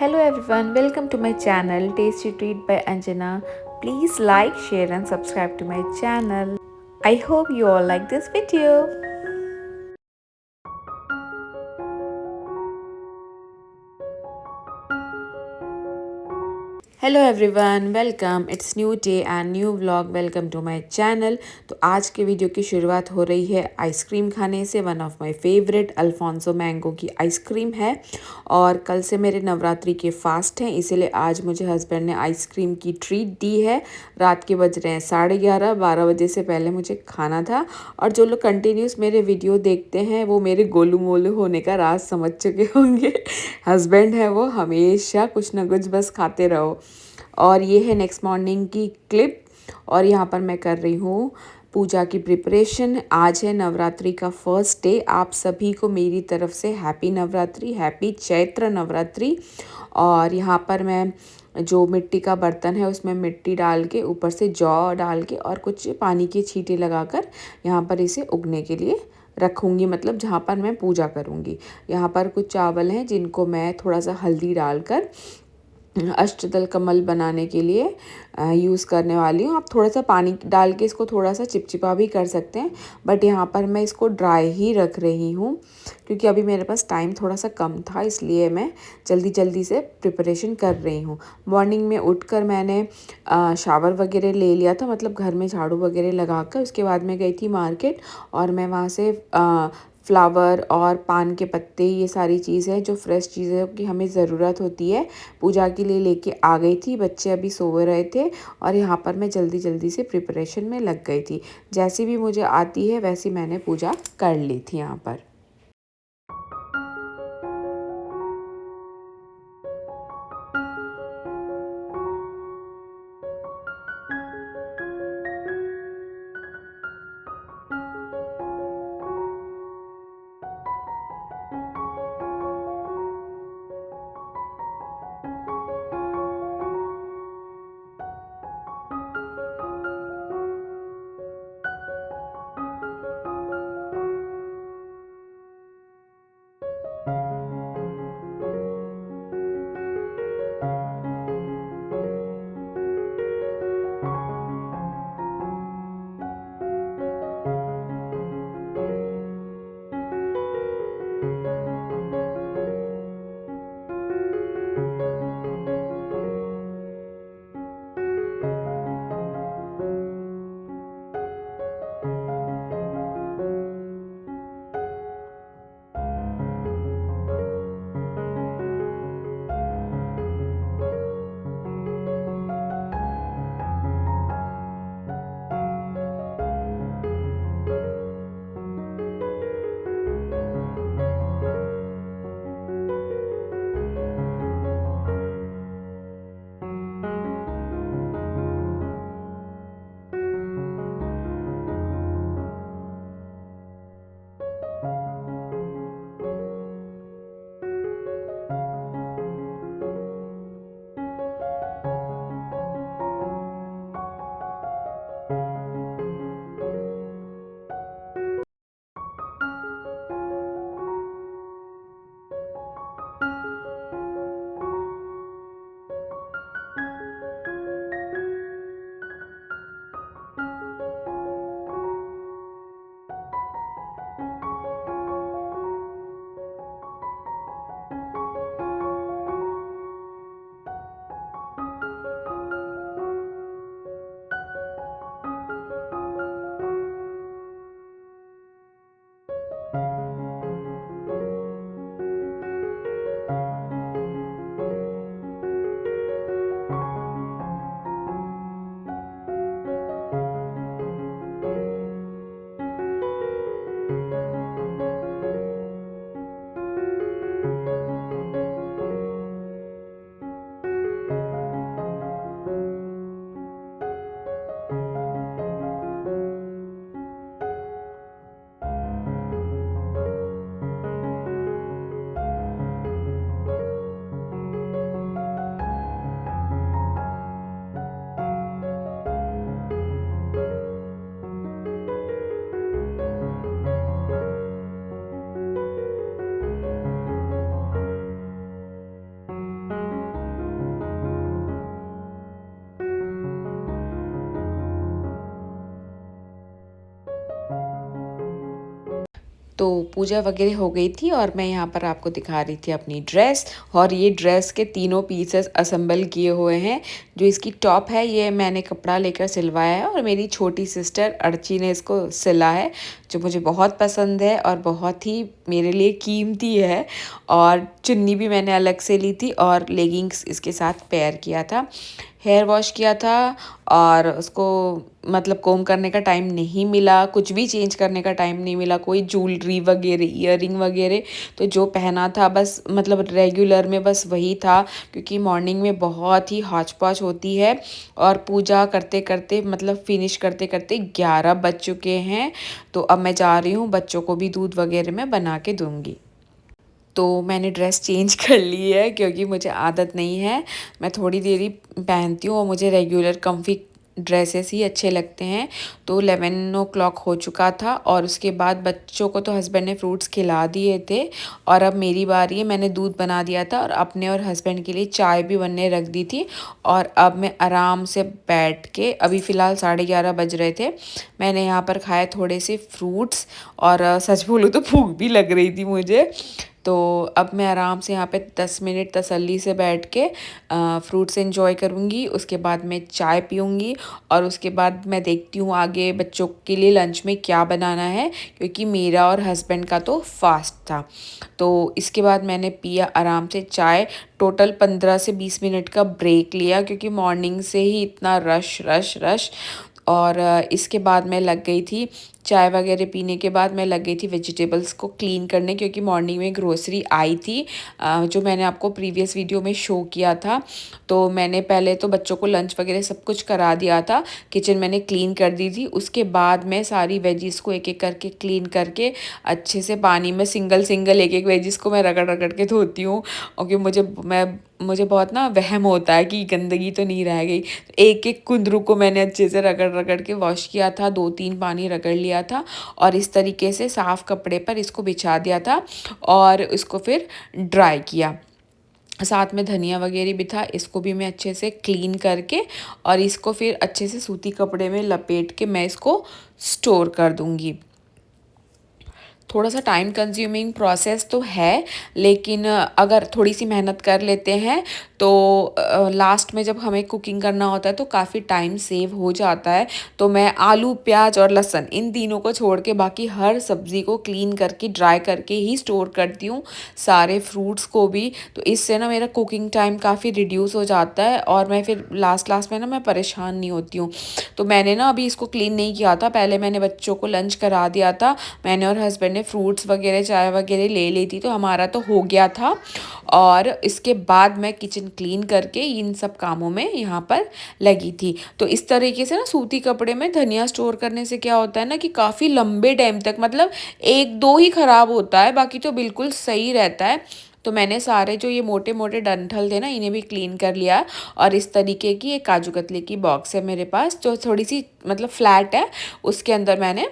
Hello everyone, welcome to my channel Tasty Treat by Anjana. Please like, share and subscribe to my channel. I hope you all like this video. Hello everyone, welcome. It's new day and new vlog. Welcome to my channel. तो आज के video की शुरुआत हो रही है ice cream खाने से। One of my favourite Alfonso mango की आइसक्रीम है और कल से मेरे नवरात्रि के फास्ट हैं, इसीलिए आज मुझे हस्बैंड ने आइसक्रीम की ट्रीट दी है। रात के बज रहे हैं 11:30, 12 बजे से पहले मुझे खाना था। और जो लोग कंटिन्यूस मेरे वीडियो देखते हैं वो मेरे गोलू मोलू होने का राज समझ चुके होंगे। हस्बैंड है वो हमेशा कुछ ना कुछ बस खाते रहो। और ये है नेक्स्ट मॉर्निंग की क्लिप। और यहाँ पर मैं कर रही हूँ पूजा की प्रिपरेशन। आज है नवरात्रि का फर्स्ट डे। आप सभी को मेरी तरफ से हैप्पी नवरात्रि, हैप्पी चैत्र नवरात्रि। और यहाँ पर मैं जो मिट्टी का बर्तन है उसमें मिट्टी डाल के ऊपर से जौ डाल के और कुछ पानी के छींटे लगाकर यहाँ पर इसे उगने के लिए रखूँगी, मतलब जहाँ पर मैं पूजा करूँगी। यहाँ पर कुछ चावल हैं जिनको मैं थोड़ा सा हल्दी डालकर अष्टदल कमल बनाने के लिए यूज़ करने वाली हूँ। आप थोड़ा सा पानी डाल के इसको थोड़ा सा चिपचिपा भी कर सकते हैं, बट यहाँ पर मैं इसको ड्राई ही रख रही हूँ क्योंकि अभी मेरे पास टाइम थोड़ा सा कम था, इसलिए मैं जल्दी जल्दी से प्रिपरेशन कर रही हूँ। मॉर्निंग में उठकर मैंने शावर वगैरह ले लिया था, मतलब घर में झाड़ू वगैरह लगा कर। उसके बाद मैं गई थी मार्केट और मैं वहाँ से फ्लावर और पान के पत्ते, ये सारी चीज़ें जो फ्रेश चीज़ें की हमें ज़रूरत होती है पूजा के लिए, लेके आ गई थी। बच्चे अभी सो रहे थे और यहाँ पर मैं जल्दी जल्दी से प्रिपरेशन में लग गई थी। जैसी भी मुझे आती है वैसी मैंने पूजा कर ली थी यहाँ पर। तो पूजा वगैरह हो गई थी और मैं यहाँ पर आपको दिखा रही थी अपनी ड्रेस। और ये ड्रेस के तीनों पीसेस असेंबल किए हुए हैं। जो इसकी टॉप है ये मैंने कपड़ा लेकर सिलवाया है और मेरी छोटी सिस्टर अर्ची ने इसको सिला है, जो मुझे बहुत पसंद है और बहुत ही मेरे लिए कीमती है। और चुन्नी भी मैंने अलग से ली थी और लेगिंग्स इसके साथ पेयर किया था। हेयर वॉश किया था और उसको मतलब कोम करने का टाइम नहीं मिला, कुछ भी चेंज करने का टाइम नहीं मिला, कोई ज्वेलरी वगैरह ईयरिंग वगैरह। तो जो पहना था बस मतलब रेगुलर में बस वही था, क्योंकि मॉर्निंग में बहुत ही हौच पौच होती है और पूजा करते करते मतलब फिनिश करते करते 11 बज चुके हैं। तो अब मैं जा रही हूँ, बच्चों को भी दूध वगैरह मैं बना के दूँगी। तो मैंने ड्रेस चेंज कर ली है क्योंकि मुझे आदत नहीं है, मैं थोड़ी देर ही पहनती हूँ और मुझे रेगुलर कम्फी ड्रेसेस ही अच्छे लगते हैं। तो 11 o'clock हो चुका था और उसके बाद बच्चों को तो हस्बैंड ने फ्रूट्स खिला दिए थे और अब मेरी बारी है। मैंने दूध बना दिया था और अपने और हस्बैंड के लिए चाय भी बनने रख दी थी। और अब मैं आराम से बैठ के, अभी फ़िलहाल 11:30 बज रहे थे, मैंने यहाँ पर खाए थोड़े से फ्रूट्स और सच बोलूँ तो भूख भी लग रही थी मुझे। तो अब मैं आराम से यहाँ पे 10 मिनट तसल्ली से बैठ के फ्रूट्स एंजॉय करूँगी। उसके बाद मैं चाय पीऊँगी और उसके बाद मैं देखती हूँ आगे बच्चों के लिए लंच में क्या बनाना है, क्योंकि मेरा और हस्बैंड का तो फास्ट था। तो इसके बाद मैंने पिया आराम से चाय। टोटल 15 से 20 मिनट का ब्रेक लिया क्योंकि मॉर्निंग से ही इतना रश रश रश। और इसके बाद मैं लग गई थी, चाय वगैरह पीने के बाद मैं लग गई थी वेजिटेबल्स को क्लीन करने, क्योंकि मॉर्निंग में ग्रोसरी आई थी जो मैंने आपको प्रीवियस वीडियो में शो किया था। तो मैंने पहले तो बच्चों को लंच वगैरह सब कुछ करा दिया था, किचन मैंने क्लीन कर दी थी। उसके बाद मैं सारी वेजिस को एक एक करके क्लीन करके अच्छे से पानी में सिंगल सिंगल एक एक वेजिस को मैं रगड़ रगड़ के धोती हूँ, क्योंकि मुझे बहुत ना वहम होता है कि गंदगी तो नहीं रह गई। तो एक एक कुंदरू को मैंने अच्छे से रगड़ रगड़ के वॉश किया था, 2-3 पानी रगड़ लिया था और इस तरीके से साफ़ कपड़े पर इसको बिछा दिया था और इसको फिर ड्राई किया। साथ में धनिया वगैरह भी था, इसको भी मैं अच्छे से क्लीन करके और इसको फिर अच्छे से सूती कपड़े में लपेट के मैं इसको स्टोर कर दूँगी। थोड़ा सा टाइम कंज्यूमिंग प्रोसेस तो है, लेकिन अगर थोड़ी सी मेहनत कर लेते हैं तो लास्ट में जब हमें कुकिंग करना होता है तो काफ़ी टाइम सेव हो जाता है। तो मैं आलू, प्याज और लहसुन इन तीनों को छोड़ के बाकी हर सब्ज़ी को क्लीन करके ड्राई करके ही स्टोर करती हूँ, सारे फ्रूट्स को भी। तो इससे ना मेरा कुकिंग टाइम काफ़ी रिड्यूस हो जाता है और मैं फिर लास्ट में ना मैं परेशान नहीं होती हूँ। तो मैंने ना अभी इसको क्लीन नहीं किया था, पहले मैंने बच्चों को लंच करा दिया था, मैंने और हस्बैंड ने फ्रूट्स वगैरह चाय वगैरह ले ली थी, तो हमारा तो हो गया था। और इसके बाद मैं किचन क्लीन करके इन सब कामों में यहाँ पर लगी थी। तो इस तरीके से ना सूती कपड़े में धनिया स्टोर करने से क्या होता है ना कि काफ़ी लंबे टाइम तक, मतलब 1-2 ही ख़राब होता है, बाकी तो बिल्कुल सही रहता है। तो मैंने सारे जो ये मोटे मोटे डंठल थे ना इन्हें भी क्लीन कर लिया। और इस तरीके की एक काजू कतली की बॉक्स है मेरे पास जो थोड़ी सी मतलब फ्लैट है, उसके अंदर मैंने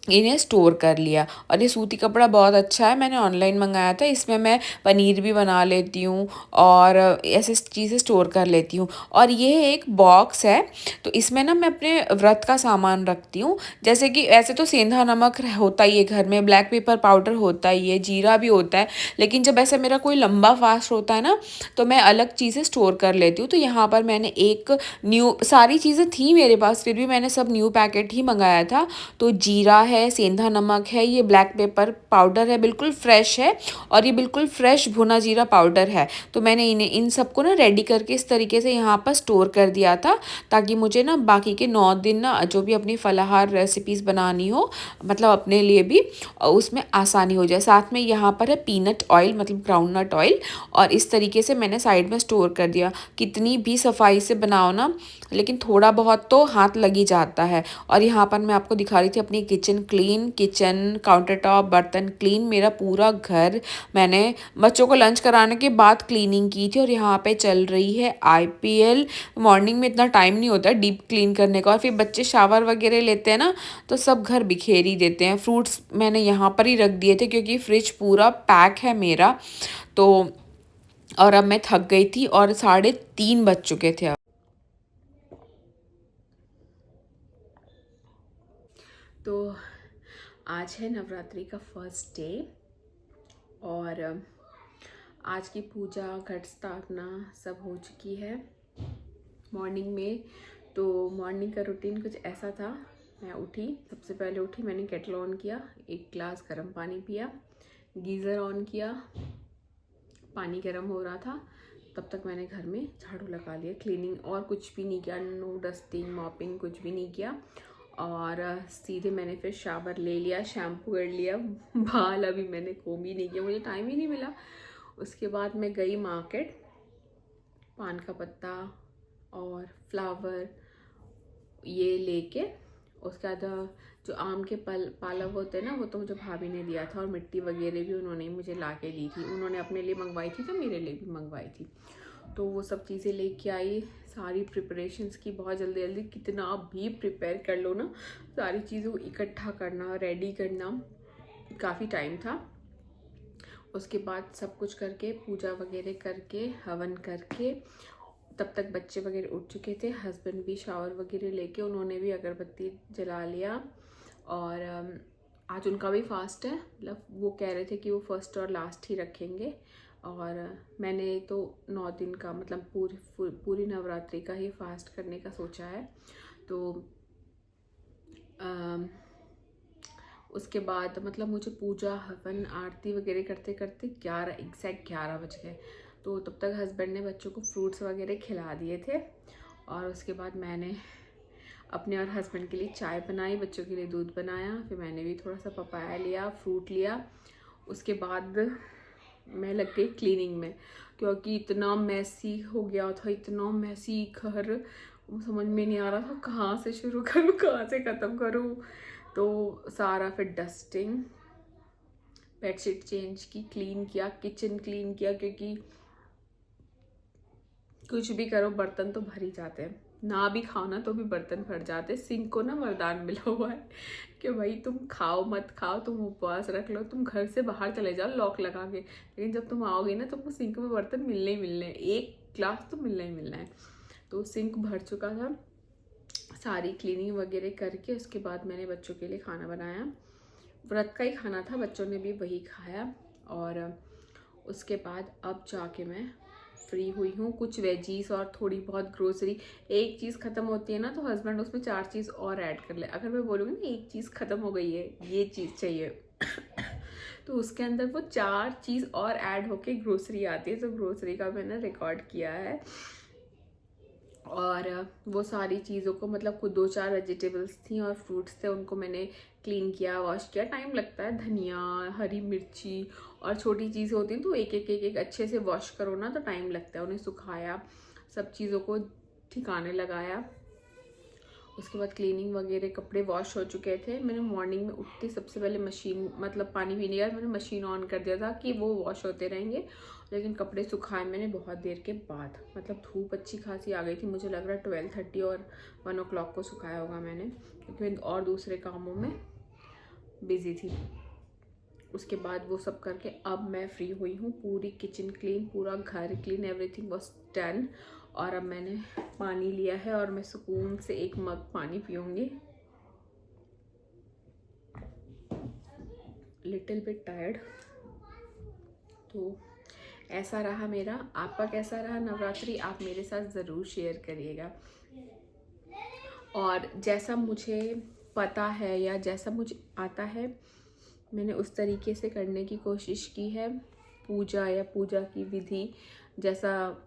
इन्हें स्टोर कर लिया। और ये सूती कपड़ा बहुत अच्छा है, मैंने ऑनलाइन मंगाया था, इसमें मैं पनीर भी बना लेती हूँ और ऐसे चीज़ें स्टोर कर लेती हूँ। और ये एक बॉक्स है, तो इसमें ना मैं अपने व्रत का सामान रखती हूँ, जैसे कि ऐसे तो सेंधा नमक होता ही है घर में, ब्लैक पेपर पाउडर होता ही है, जीरा भी होता है, लेकिन जब ऐसे मेरा कोई लंबा फास्ट होता है ना तो मैं अलग चीज़ें स्टोर कर लेती हूँ। तो यहाँ पर मैंने एक न्यू, सारी चीज़ें थी मेरे पास फिर भी मैंने सब न्यू पैकेट ही मंगाया था। तो जीरा है, सेंधा नमक है, ये ब्लैक पेपर पाउडर है, बिल्कुल फ्रेश है, और ये बिल्कुल फ्रेश भुना जीरा पाउडर है। तो मैंने इन सबको ना रेडी करके इस तरीके से यहाँ पर स्टोर कर दिया था, ताकि मुझे ना बाकी के 9 दिन ना जो भी अपनी फलाहार रेसिपीज़ बनानी हो, मतलब अपने लिए भी, उसमें आसानी हो जाए। साथ में यहाँ पर है पीनट ऑयल, मतलब ग्राउंडनट ऑयल, और इस तरीके से मैंने साइड में स्टोर कर दिया। कितनी भी सफाई से बनाओ ना, लेकिन थोड़ा बहुत तो हाथ लग ही जाता है। और यहाँ पर मैं आपको दिखा रही थी अपनी kitchen clean, kitchen counter top, बर्तन क्लीन, मेरा पूरा घर मैंने बच्चों को लंच कराने के बाद क्लीनिंग की थी। और यहाँ पे चल रही है IPL। मॉर्निंग में इतना टाइम नहीं होता डीप क्लीन करने का, और फिर बच्चे शावर वगैरह लेते हैं ना तो सब घर बिखेर ही देते हैं। फ्रूट्स मैंने यहाँ पर ही रख दिए थे क्योंकि फ्रिज पूरा पैक है मेरा। तो और अब मैं थक गई थी और 3:30 बज चुके थे। तो आज है नवरात्रि का फर्स्ट डे और आज की पूजा घट स्थापना सब हो चुकी है। मॉर्निंग में तो मॉर्निंग का रूटीन कुछ ऐसा था। मैं उठी, सबसे पहले उठी, मैंने केटल ऑन किया, एक ग्लास गर्म पानी पिया, गीज़र ऑन किया, पानी गर्म हो रहा था, तब तक मैंने घर में झाड़ू लगा लिया, क्लीनिंग और कुछ भी नहीं किया, नो डस्टिंग मॉपिंग कुछ भी नहीं किया। और सीधे मैंने फिर शावर ले लिया, शैम्पू कर लिया, बाल अभी मैंने कोम ही नहीं किया, मुझे टाइम ही नहीं मिला। उसके बाद मैं गई मार्केट, पान का पत्ता और फ्लावर ये लेके, उसके बाद जो आम के पालक होते हैं ना, वो तो मुझे भाभी ने दिया था, और मिट्टी वगैरह भी उन्होंने मुझे ला के दी थी। उन्होंने अपने लिए मंगवाई थी तो मेरे लिए भी मंगवाई थी, तो वो सब चीज़ें लेके आई। सारी प्रिपरेशंस की बहुत जल्दी जल्दी, कितना भी प्रिपेयर कर लो ना, सारी चीज़ों को इकट्ठा करना, रेडी करना, काफ़ी टाइम था। उसके बाद सब कुछ करके, पूजा वगैरह करके, हवन करके, तब तक बच्चे वगैरह उठ चुके थे। हस्बैंड भी शावर वगैरह लेके, उन्होंने भी अगरबत्ती जला लिया। और आज उनका भी फास्ट है, मतलब वो कह रहे थे कि वो फर्स्ट और लास्ट ही रखेंगे। और मैंने तो 9 दिन का, मतलब पूरी नवरात्रि का ही फास्ट करने का सोचा है। तो उसके बाद मतलब मुझे पूजा हवन आरती वगैरह करते करते एग्जैक्ट 11 बज गए। तो तब तक हस्बैंड ने बच्चों को फ्रूट्स वगैरह खिला दिए थे, और उसके बाद मैंने अपने और हस्बैंड के लिए चाय बनाई, बच्चों के लिए दूध बनाया, फिर मैंने भी थोड़ा सा पपाया लिया, फ्रूट लिया। उसके बाद मैं लग गई क्लीनिंग में, क्योंकि इतना मैसी हो गया था, इतना मैसी घर, समझ में नहीं आ रहा था कहाँ से शुरू करूँ, कहाँ से ख़त्म करूँ। तो सारा फिर डस्टिंग, बेडशीट चेंज की, क्लीन किया, किचन क्लीन किया, क्योंकि कुछ भी करो बर्तन तो भर ही जाते हैं, ना भी खाओ ना तो भी बर्तन भर जाते हैं। सिंक को ना वरदान मिला हुआ है कि भाई तुम खाओ मत खाओ, तुम उपवास रख लो, तुम घर से बाहर चले जाओ लॉक लगा के, लेकिन जब तुम आओगे ना तुमको सिंक में बर्तन मिलने ही मिलने हैं, एक ग्लास तो मिलना ही मिलना है। तो सिंक भर चुका था। सारी क्लीनिंग वगैरह करके उसके बाद मैंने बच्चों के लिए खाना बनाया। व्रत का ही खाना था, बच्चों ने भी वही खाया। और उसके बाद अब जाके मैं फ्री हुई हूँ। कुछ वेजीज और थोड़ी बहुत ग्रोसरी, एक चीज़ ख़त्म होती है ना तो हस्बैंड उसमें 4 चीज़ और ऐड कर ले। अगर मैं बोलूँगी ना एक चीज़ ख़त्म हो गई है, ये चीज़ चाहिए तो उसके अंदर वो 4 चीज़ और ऐड होके ग्रोसरी आती है। तो ग्रोसरी का मैंने रिकॉर्ड किया है, और वो सारी चीज़ों को, मतलब कुछ 2-4 वेजिटेबल्स थी और फ्रूट्स थे, उनको मैंने क्लीन किया, वॉश किया। टाइम लगता है, धनिया, हरी मिर्ची और छोटी चीज़ होती हैं तो एक अच्छे से वॉश करो ना तो टाइम लगता है। उन्हें सुखाया, सब चीज़ों को ठिकाने लगाया। उसके बाद क्लीनिंग वगैरह, कपड़े वॉश हो चुके थे। मैंने मॉर्निंग में उठते सबसे पहले मशीन, मतलब पानी पीने के बाद मैंने मशीन ऑन कर दिया था कि वो वॉश होते रहेंगे, लेकिन कपड़े सुखाए मैंने बहुत देर के बाद। मतलब धूप अच्छी खासी आ गई थी, मुझे लग रहा है 12:30 और 1 o'clock को सुखाया होगा मैंने, क्योंकि मैं और दूसरे कामों में बिजी थी। उसके बाद वो सब करके अब मैं फ्री हुई हूँ। पूरी किचन क्लीन, पूरा घर क्लीन, एवरीथिंग वाज डन। और अब मैंने पानी लिया है और मैं सुकून से 1 मग पानी पीऊँगी। Little bit tired. तो ऐसा रहा मेरा। आपका कैसा रहा नवरात्रि, आप मेरे साथ ज़रूर शेयर करिएगा। और जैसा मुझे पता है या जैसा मुझे आता है, मैंने उस तरीके से करने की कोशिश की है। पूजा या पूजा की विधि, जैसा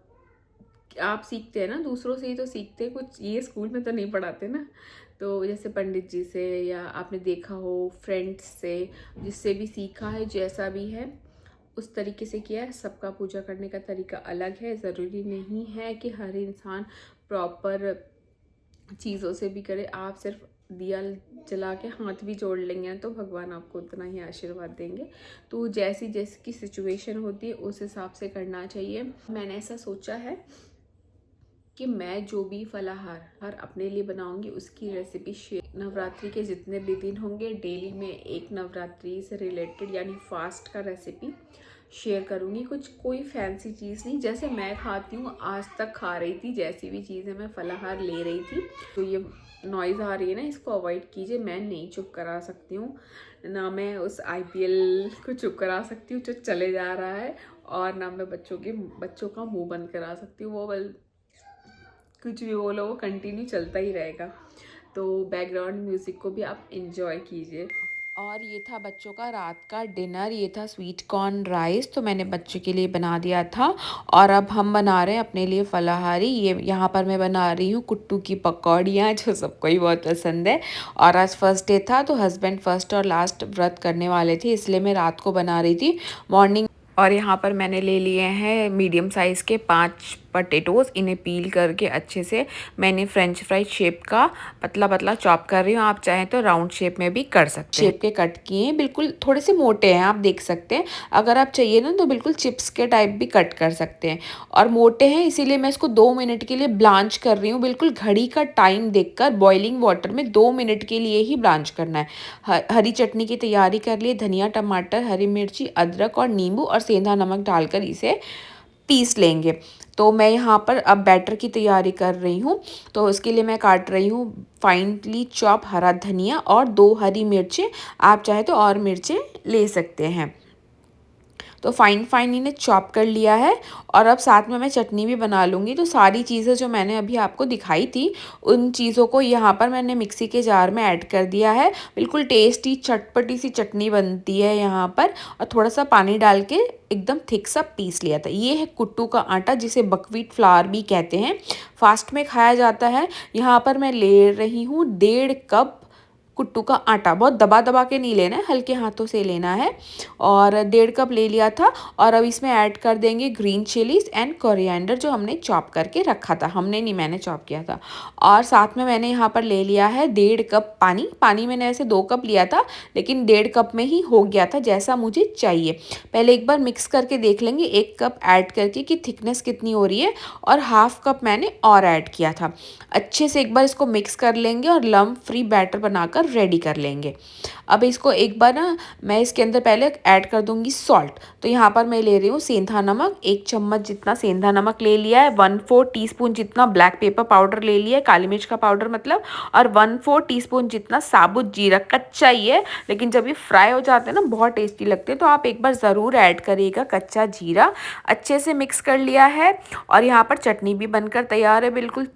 आप सीखते हैं ना, दूसरों से ही तो सीखते हैं, कुछ ये स्कूल में तो नहीं पढ़ाते ना। तो जैसे पंडित जी से, या आपने देखा हो फ्रेंड्स से, जिससे भी सीखा है, जैसा भी है उस तरीके से किया है। सबका पूजा करने का तरीका अलग है, ज़रूरी नहीं है कि हर इंसान प्रॉपर चीज़ों से भी करे। आप सिर्फ दिया जला के हाथ भी जोड़ लेंगे तो भगवान आपको उतना ही आशीर्वाद देंगे। तो जैसी की सिचुएशन होती है उस हिसाब से करना चाहिए। मैंने ऐसा सोचा है कि मैं जो भी फलाहार अपने लिए बनाऊंगी उसकी रेसिपी शेयर, नवरात्रि के जितने भी दिन होंगे डेली में एक नवरात्रि से रिलेटेड यानी फास्ट का रेसिपी शेयर करूँगी। कुछ कोई फैंसी चीज़ नहीं, जैसे मैं खाती हूँ आज तक खा रही थी, जैसी भी चीज़ें मैं फलाहार ले रही थी। तो ये नॉइज़ आ रही है ना, इसको अवॉइड कीजिए। मैं नहीं चुप करा सकती हूँ ना, मैं उस IPL को चुप करा सकती हूँ जो चले जा रहा है, और ना मैं बच्चों का मुंह बंद करा सकती हूँ। वो कुछ भी बोलो, वो कंटिन्यू चलता ही रहेगा। तो बैकग्राउंड म्यूज़िक को भी आप इंजॉय कीजिए। और ये था बच्चों का रात का डिनर, ये था स्वीट कॉर्न राइस, तो मैंने बच्चों के लिए बना दिया था। और अब हम बना रहे हैं अपने लिए फलाहारी। ये यहाँ पर मैं बना रही हूँ कुट्टू की पकौड़ियाँ, जो सबको ही बहुत पसंद है। और आज फर्स्ट डे था, तो हस्बैंड फर्स्ट और लास्ट व्रत करने वाले थे, इसलिए मैं रात को बना रही थी मॉर्निंग। और यहाँ पर मैंने ले लिए हैं मीडियम साइज़ के 5 पटेटोज़। इन्हें पील करके अच्छे से मैंने फ्रेंच फ्राइज शेप का पतला पतला चॉप कर रही हूँ। आप चाहें तो राउंड शेप में भी कर सकते हैं। शेप के कट किए हैं, बिल्कुल थोड़े से मोटे हैं, आप देख सकते हैं। अगर आप चाहिए ना तो बिल्कुल चिप्स के टाइप भी कट कर सकते हैं। और मोटे हैं इसीलिए मैं इसको 2 मिनट के लिए ब्लांच कर रही हूँ। बिल्कुल घड़ी का टाइम देखकर बॉइलिंग वाटर में 2 मिनट के लिए ही ब्लांच करना है। हरी चटनी की तैयारी कर लिए, धनिया, टमाटर, हरी मिर्ची, अदरक और नींबू और सेंधा नमक डालकर इसे पीस लेंगे। तो मैं यहाँ पर अब बैटर की तैयारी कर रही हूँ। तो इसके लिए मैं काट रही हूँ फाइनली चॉप हरा धनिया और 2 हरी मिर्चें। आप चाहे तो और मिर्चें ले सकते हैं। तो फाइन इन्हें चॉप कर लिया है। और अब साथ में मैं चटनी भी बना लूँगी। तो सारी चीज़ें जो मैंने अभी आपको दिखाई थी, उन चीज़ों को यहाँ पर मैंने मिक्सी के जार में ऐड कर दिया है। बिल्कुल टेस्टी चटपटी सी चटनी बनती है यहाँ पर। और थोड़ा सा पानी डाल के एकदम थिक सा पीस लिया था। ये है कुट्टू का आटा, जिसे बकव्हीट फ्लावर भी कहते हैं, फास्ट में खाया जाता है। यहाँ पर मैं ले रही हूँ 1.5 कप कुट्टू का आटा। बहुत दबा दबा के नहीं लेना है, हल्के हाथों से लेना है। और 1.5 कप ले लिया था। और अब इसमें ऐड कर देंगे ग्रीन चिलीज एंड कोरिएंडर, जो हमने चॉप करके रखा था। हमने नहीं, मैंने चॉप किया था। और साथ में मैंने यहाँ पर ले लिया है 1.5 कप पानी। पानी मैंने ऐसे 2 कप लिया था, लेकिन 1.5 कप में ही हो गया था जैसा मुझे चाहिए। पहले एक बार मिक्स करके देख लेंगे 1 कप ऐड करके कि थिकनेस कितनी हो रही है। और 1/2 कप मैंने और ऐड किया था। अच्छे से एक बार इसको मिक्स कर लेंगे और लम्प फ्री बैटर बनाकर रेडी कर लेंगे। अब इसको एक बार ना, मैं इसके अंदर पहले ऐड कर दूंगी सॉल्ट। तो यहाँ पर मैं ले रही हूँ सेंधा नमक, 1 चम्मच जितना सेंधा नमक ले लिया है। 1/4 टीस्पून जितना ब्लैक पेपर पाउडर ले लिया है, काली मिर्च का पाउडर मतलब। और 1/4 टीस्पून जितना साबुत जीरा, कच्चा ही है, लेकिन जब ये फ्राई हो जाते हैं ना बहुत टेस्टी लगते हैं, तो आप एक बार ज़रूर ऐड करिएगा कच्चा जीरा। अच्छे से मिक्स कर लिया है। और यहाँ पर चटनी भी बनकर तैयार है, बिल्कुल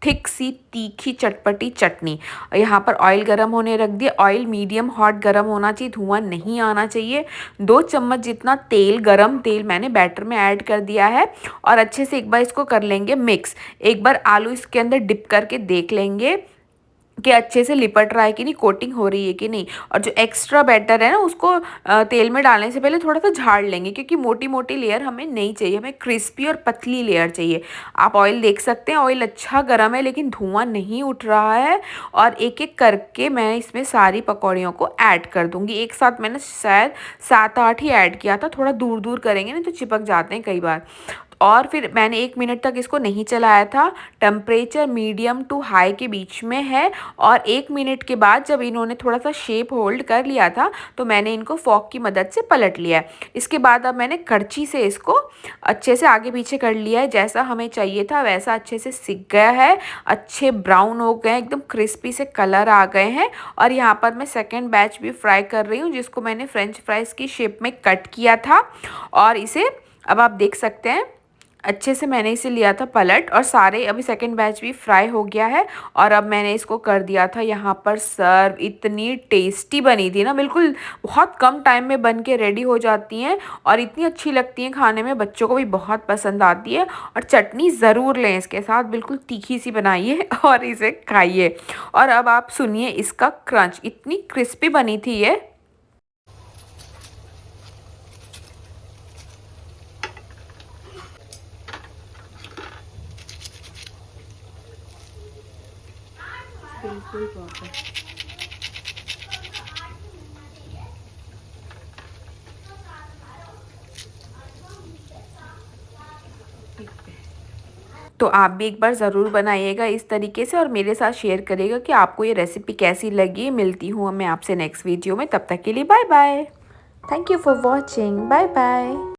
थिक सी तीखी चटपटी चटनी। यहाँ पर ऑयल गरम होने रख दिया। ऑयल मीडियम हॉट गरम होना चाहिए, धुआं नहीं आना चाहिए। 2 चम्मच जितना तेल, गरम तेल मैंने बैटर में ऐड कर दिया है। और अच्छे से एक बार इसको कर लेंगे मिक्स। एक बार आलू इसके अंदर डिप करके देख लेंगे कि अच्छे से लिपट रहा है कि नहीं, कोटिंग हो रही है कि नहीं। और जो एक्स्ट्रा बैटर है ना, उसको तेल में डालने से पहले थोड़ा सा झाड़ लेंगे, क्योंकि मोटी मोटी लेयर हमें नहीं चाहिए, हमें क्रिस्पी और पतली लेयर चाहिए। आप ऑयल देख सकते हैं, ऑयल अच्छा गर्म है, लेकिन धुआं नहीं उठ रहा है। और एक एक करके मैं इसमें सारी पकौड़ियों को ऐड कर दूंगी। एक साथ मैंने शायद 7-8 ही ऐड किया था, थोड़ा दूर दूर करेंगे ना तो चिपक जाते हैं कई बार। और फिर मैंने 1 मिनट तक इसको नहीं चलाया था। टेम्परेचर मीडियम टू हाई के बीच में है। और 1 मिनट के बाद जब इन्होंने थोड़ा सा शेप होल्ड कर लिया था, तो मैंने इनको फॉक की मदद से पलट लिया है। इसके बाद अब मैंने करछी से इसको अच्छे से आगे पीछे कर लिया है। जैसा हमें चाहिए था वैसा अच्छे से सिक गया है, अच्छे ब्राउन हो गए, एकदम क्रिस्पी से कलर आ गए हैं। और यहाँ पर मैं सेकेंड बैच भी फ्राई कर रही हूँ, जिसको मैंने फ्रेंच फ्राइज़ की शेप में कट किया था। और इसे अब आप देख सकते हैं अच्छे से मैंने इसे लिया था पलट, और सारे अभी सेकंड बैच भी फ्राई हो गया है। और अब मैंने इसको कर दिया था यहाँ पर सर्व। इतनी टेस्टी बनी थी ना, बिल्कुल बहुत कम टाइम में बन के रेडी हो जाती हैं, और इतनी अच्छी लगती हैं खाने में, बच्चों को भी बहुत पसंद आती है। और चटनी ज़रूर लें इसके साथ, बिल्कुल तीखी सी बनाइए और इसे खाइए। और अब आप सुनिए इसका क्रंच, इतनी क्रिस्पी बनी थी ये। बिल्कुल परफेक्ट। तो आप भी एक बार ज़रूर बनाइएगा इस तरीके से, और मेरे साथ शेयर करिएगा कि आपको ये रेसिपी कैसी लगी। मिलती हूँ मैं आपसे नेक्स्ट वीडियो में, तब तक के लिए bye bye. Thank you for watching, bye bye.